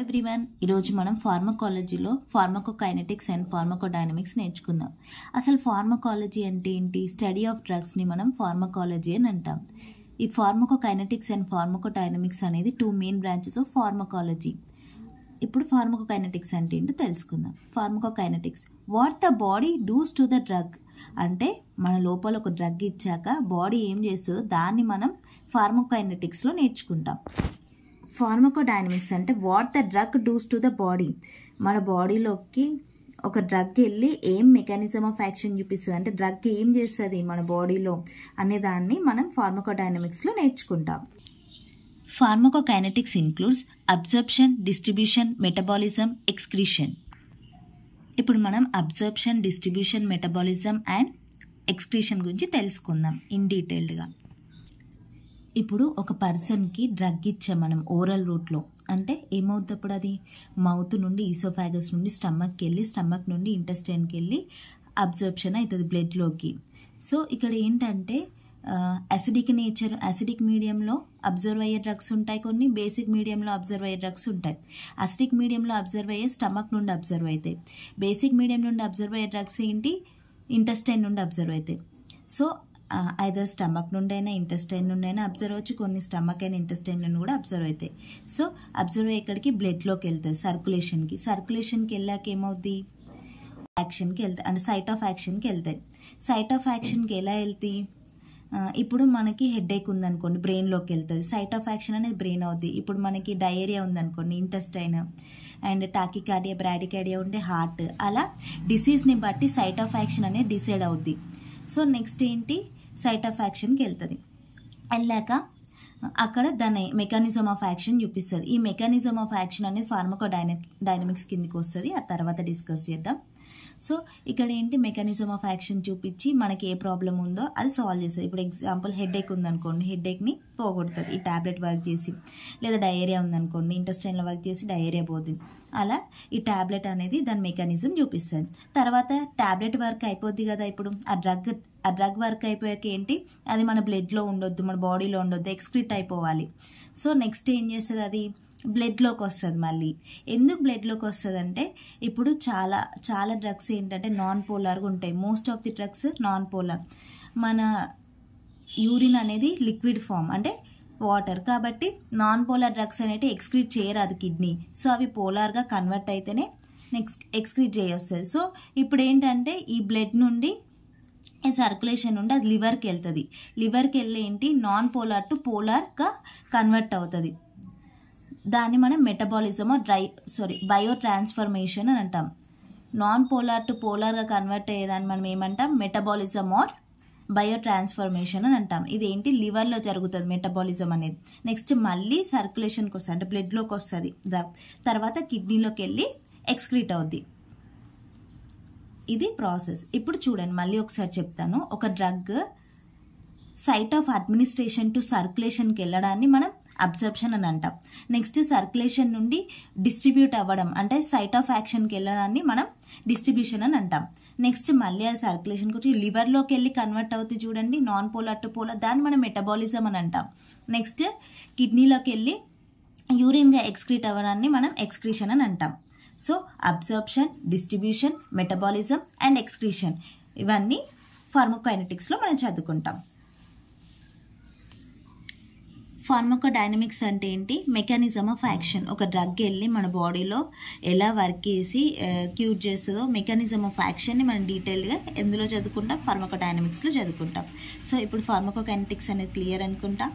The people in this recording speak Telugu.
ఎవ్రీవన్, ఈరోజు మనం ఫార్మకాలజీలో ఫార్మకోకైనెటిక్స్ అండ్ ఫార్మకోడైనమిక్స్ నేర్చుకుందాం. అసలు ఫార్మకాలజీ అంటే ఏంటి? స్టడీ ఆఫ్ డ్రగ్స్ని మనం ఫార్మకాలజీ అని అంటాం. ఈ ఫార్మకోకైనెటిక్స్ అండ్ ఫార్మకోడైనమిక్స్ అనేది two main branches of pharmacology. ఇప్పుడు ఫార్మకోకైనెటిక్స్ అంటే ఏంటో తెలుసుకుందాం. Pharmacokinetics, what the body does to the drug, అంటే మన లోపల ఒక డ్రగ్ ఇచ్చాక బాడీ ఏం చేస్తుందో దాన్ని మనం ఫార్మకోకైనెటిక్స్లో నేర్చుకుంటాం. ఫార్మకోడైనమిక్స్ అంటే what the drug does to the body, మన బాడీలోకి ఒక డ్రగ్ వెళ్ళి ఏం మెకానిజం ఆఫ్ యాక్షన్ చూపిస్తుంది, అంటే డ్రగ్ ఏం చేస్తుంది మన బాడీలో అనే దాన్ని మనం ఫార్మకోడైనమిక్స్లో నేర్చుకుంటాం. Pharmacokinetics includes absorption, distribution, metabolism, excretion. ఇప్పుడు మనం absorption, distribution, metabolism and excretion గురించి తెలుసుకుందాం ఇన్ డీటెయిల్డ్గా. ఇప్పుడు ఒక పర్సన్కి డ్రగ్ ఇచ్చాం మనం ఓరల్ రూట్లో, అంటే ఏమవుతుంది అప్పుడు అది మౌత్ నుండి ఈసోఫాగస్ నుండి స్టమక్కి వెళ్ళి, స్టమక్ నుండి ఇంటెస్టైన్కి వెళ్ళి అబ్జర్ప్షన్ అవుతుంది బ్లడ్లోకి. సో ఇక్కడ ఏంటంటే అసిడిక్ నేచర్, అసిడిక్ మీడియంలో అబ్జర్వ్ అయ్యే డ్రగ్స్ ఉంటాయి, కొన్ని బేసిక్ మీడియంలో అబ్జర్వ్ అయ్యే డ్రగ్స్ ఉంటాయి. అసిడిక్ మీడియంలో అబ్జర్వ్ అయ్యే స్టమక్ నుండి అబ్జర్వ్ అవుతాయి. బేసిక్ మీడియం నుండి అబ్జర్వ్ అయ్యే డ్రగ్స్ ఏంటి? ఇంటెస్టైన్ నుండి అబ్జర్వ్ అవుతాయి. సో ఐదర్ స్టమక్ నుండి అయినా ఇంటెస్టైన్ నుండి అయినా అబ్జర్వ్ అవ్వచ్చు, కొన్ని స్టమక్ అయినా ఇంటెస్టైన్ నుండి కూడా అబ్జర్వ్ అవుతాయి. సో అబ్జర్వ్ అయ్యేక్కడికి బ్లడ్లోకి వెళ్తుంది, సర్క్యులేషన్కి వెళ్ళాక ఏమవుద్ది? యాక్షన్కి వెళ్తాయి, అంటే సైట్ ఆఫ్ యాక్షన్కి వెళ్తాయి. సైట్ ఆఫ్ యాక్షన్కి ఎలా వెళ్తాయి? ఇప్పుడు మనకి హెడేక్ ఉందనుకోండి, బ్రెయిన్లోకి వెళ్తుంది. సైట్ ఆఫ్ యాక్షన్ అనేది బ్రెయిన్ అవుద్ది. ఇప్పుడు మనకి డయేరియా ఉందనుకోండి, ఇంటెస్టైన్, అండ్ టాకికార్డియా, బ్రాడికార్డియా ఉంటే హార్ట్. అలా డిసీజ్ని బట్టి సైట్ ఆఫ్ యాక్షన్ అనేది డిసైడ్ అవుద్ది. సో నెక్స్ట్ ఏంటి? సైట్ ఆఫ్ యాక్షన్కి వెళ్తుంది. వెళ్ళాక అక్కడ దాని మెకానిజం ఆఫ్ యాక్షన్ చూపిస్తుంది. ఈ మెకానిజం ఆఫ్ యాక్షన్ అనేది ఫార్మకోడైనమిక్స్ కిందకి వస్తుంది, ఆ తర్వాత డిస్కస్ చేద్దాం. సో ఇక్కడ ఏంటి? మెకానిజం ఆఫ్ యాక్షన్ చూపించి మనకి ఏ ప్రాబ్లం ఉందో అది సాల్వ్ చేస్తుంది. ఇప్పుడు ఎగ్జాంపుల్ హెడేక్ ఉందనుకోండి, హెడేక్ని పోగొడుతుంది ఈ ట్యాబ్లెట్ వర్క్ చేసి. లేదా డయేరియా ఉందనుకోండి, ఇంటెస్టైన్లో వర్క్ చేసి డయేరియా పోతుంది. అలా ఈ ట్యాబ్లెట్ అనేది దాని మెకానిజం చూపిస్తుంది. తర్వాత ట్యాబ్లెట్ వర్క్ అయిపోద్ది కదా, ఇప్పుడు ఆ డ్రగ్ వర్క్ అయిపోయాక ఏంటి? అది మన బ్లడ్లో ఉండొద్దు, మన బాడీలో ఉండొద్దు, ఎక్స్క్రీట్ అయిపోవాలి. సో నెక్స్ట్ ఏం చేస్తుంది? అది బ్లడ్లోకి వస్తుంది. మళ్ళీ ఎందుకు బ్లడ్లోకి వస్తుంది అంటే, ఇప్పుడు చాలా డ్రగ్స్ ఏంటంటే నాన్ పోలార్గా ఉంటాయి. Most of the drugs non polar. మన యూరిన్ అనేది లిక్విడ్ ఫామ్, అంటే వాటర్, కాబట్టి నాన్ పోలార్ డ్రగ్స్ అనేవి ఎక్స్క్రీట్ చేయరాదు కిడ్నీ. సో అవి పోలార్గా కన్వర్ట్ అయితేనే ఎక్స్క్రీట్ చేయొస్తుంది. సో ఇప్పుడు ఏంటంటే ఈ బ్లడ్ నుండి ఈ సర్క్యులేషన్ నుండి అది లివర్కి వెళ్తుంది. లివర్కి వెళ్ళి ఏంటి? నాన్ పోలార్ టు పోలార్గా కన్వర్ట్ అవుతుంది. దాన్ని మనం మెటబాలిజం బయో ట్రాన్స్ఫర్మేషన్ అని అంటాం. నాన్ పోలార్ టు పోలార్గా కన్వర్ట్ అయ్యేదాన్ని మనం ఏమంటాం? మెటబాలిజం ఆర్ బయో ట్రాన్స్ఫర్మేషన్ అని అంటాం. ఇదేంటి? లివర్లో జరుగుతుంది మెటబాలిజం అనేది. నెక్స్ట్ మళ్ళీ సర్క్యులేషన్కి వస్తుంది, అంటే బ్లడ్లోకి వస్తుంది డ్రగ్. తర్వాత కిడ్నీలోకి వెళ్ళి ఎక్స్క్రీట్ అవుద్ది. ఇది ప్రాసెస్. ఇప్పుడు చూడండి, మళ్ళీ ఒకసారి చెప్తాను. ఒక drug site of administration to సర్క్యులేషన్కి వెళ్ళడాన్ని మనం అబ్జర్ప్షన్ అని అంటాం. నెక్స్ట్ సర్క్యులేషన్ నుండి డిస్ట్రిబ్యూట్ అవ్వడం, అంటే సైట్ ఆఫ్ యాక్షన్కి వెళ్ళడాన్ని మనం డిస్ట్రిబ్యూషన్ అని అంటాం. నెక్స్ట్ మళ్ళీ ఆ సర్క్యులేషన్కి వచ్చి లివర్లోకి వెళ్ళి కన్వర్ట్ అవుతుంది చూడండి, నాన్ పోలార్ టు పోలార్, దాన్ని మనం మెటబాలిజం అని అంటాం. నెక్స్ట్ కిడ్నీలోకి వెళ్ళి యూరిన్గా ఎక్స్క్రీట్ అవ్వడాన్ని మనం ఎక్స్క్రీషన్ అని అంటాం. So absorption, distribution, metabolism and excretion, ఇవన్నీ ఫార్మకోకైనెటిక్స్లో మనం చదువుకుంటాం. ఫార్మకోడైనమిక్స్ అంటే ఏంటి? Mechanism of action. ఒక డ్రగ్ వెళ్ళి మన బాడీలో ఎలా వర్క్ చేసి క్యూర్ చేస్తుందో మెకానిజం ఆఫ్ యాక్షన్ని మనం డీటెయిల్గా ఎందులో చదువుకుంటాం? ఫార్మకోడైనమిక్స్లో చదువుకుంటాం. సో ఇప్పుడు ఫార్మకోకైనెటిక్స్ అనేది క్లియర్ అనుకుంటా.